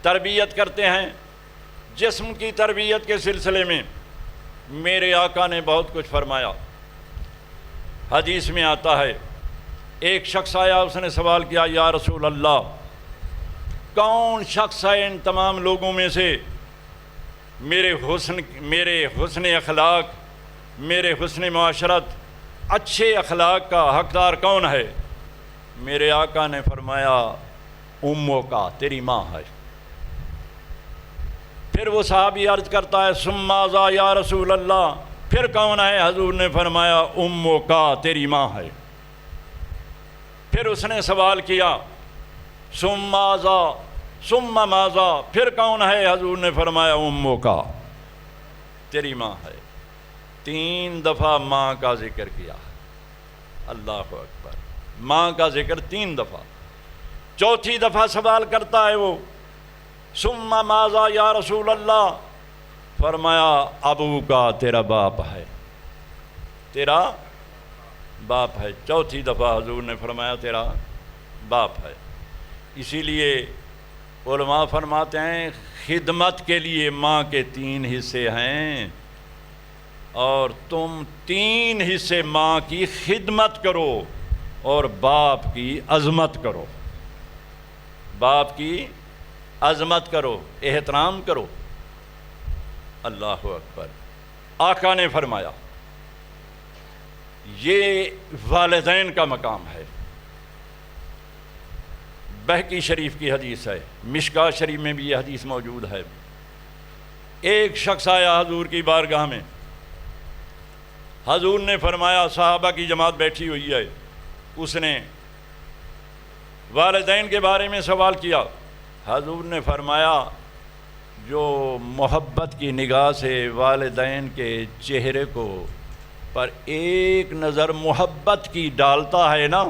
تربیت کرتے ہیں۔ جسم کی تربیت کے سلسلے میں میرے آقا نے بہت کچھ فرمایا۔ حدیث میں آتا ہے، ایک شخص آیا، اس نے سوال کیا، یا رسول اللہ، کون شخص ہے ان تمام لوگوں میں سے میرے حسن اخلاق، میرے حسن معاشرت، اچھے اخلاق کا حقدار کون ہے؟ میرے آقا نے فرمایا، اموں کا، تیری ماں ہے۔ پھر وہ صحابی عرض کرتا ہے، ثم ماذا یا رسول اللہ، پھر کون ہے؟ حضور نے فرمایا، اموں کا، تیری ماں ہے۔ پھر اس نے سوال کیا، ثم ماذا، ثم ماذا، پھر کون ہے؟ حضور نے فرمایا، اموں کا، تیری ماں ہے۔ 3 دفعہ ماں کا ذکر کیا۔ اللہ اکبر، ماں کا ذکر 3 دفعہ۔ چوتھی دفعہ سوال کرتا ہے وہ، ثم ماذا یا رسول اللہ، فرمایا، ابو کا، تیرا باپ ہے، تیرا باپ ہے۔ چوتھی دفعہ حضور نے فرمایا، تیرا باپ ہے۔ اسی لیے علماء فرماتے ہیں، خدمت کے لیے ماں کے 3 حصے ہیں، اور تم 3 حصے ماں کی خدمت کرو اور باپ کی عظمت کرو، باپ کی عظمت کرو، احترام کرو۔ اللہ اکبر۔ آقا نے فرمایا، یہ والدین کا مقام ہے۔ بہقی شریف کی حدیث ہے، مشکاہ شریف میں بھی یہ حدیث موجود ہے۔ ایک شخص آیا حضور کی بارگاہ میں، حضور نے فرمایا، صحابہ کی جماعت بیٹھی ہوئی ہے، اس نے والدین کے بارے میں سوال کیا۔ حضور نے فرمایا، جو محبت کی نگاہ سے والدین کے چہرے کو پر ایک نظر محبت کی ڈالتا ہے نا،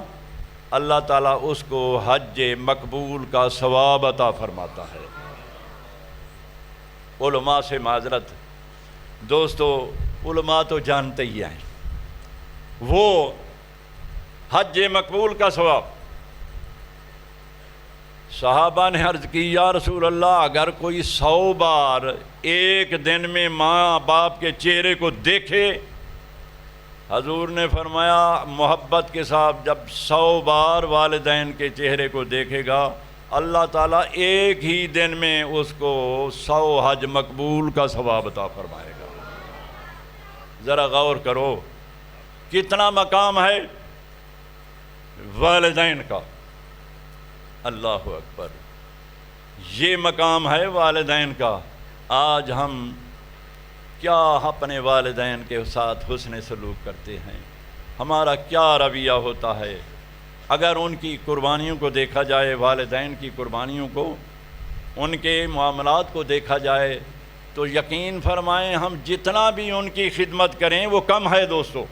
اللہ تعالیٰ اس کو حج مقبول کا ثواب عطا فرماتا ہے۔ علماء سے معذرت، دوستو، علماء تو جانتے ہی ہیں، وہ حج مقبول کا ثواب۔ صحابہ نے عرض کی، یا رسول اللہ، اگر کوئی 100 بار ایک دن میں ماں باپ کے چہرے کو دیکھے، حضور نے فرمایا، محبت کے ساتھ جب 100 بار والدین کے چہرے کو دیکھے گا، اللہ تعالیٰ ایک ہی دن میں اس کو 100 حج مقبول کا ثواب عطا فرمائے گا۔ ذرا غور کرو، کتنا مقام ہے والدین کا۔ اللہ اکبر، یہ مقام ہے والدین کا۔ آج ہم کیا اپنے والدین کے ساتھ حسن سلوک کرتے ہیں؟ ہمارا کیا رویہ ہوتا ہے؟ اگر ان کی قربانیوں کو دیکھا جائے، والدین کی قربانیوں کو، ان کے معاملات کو دیکھا جائے، تو یقین فرمائیں، ہم جتنا بھی ان کی خدمت کریں وہ کم ہے دوستو۔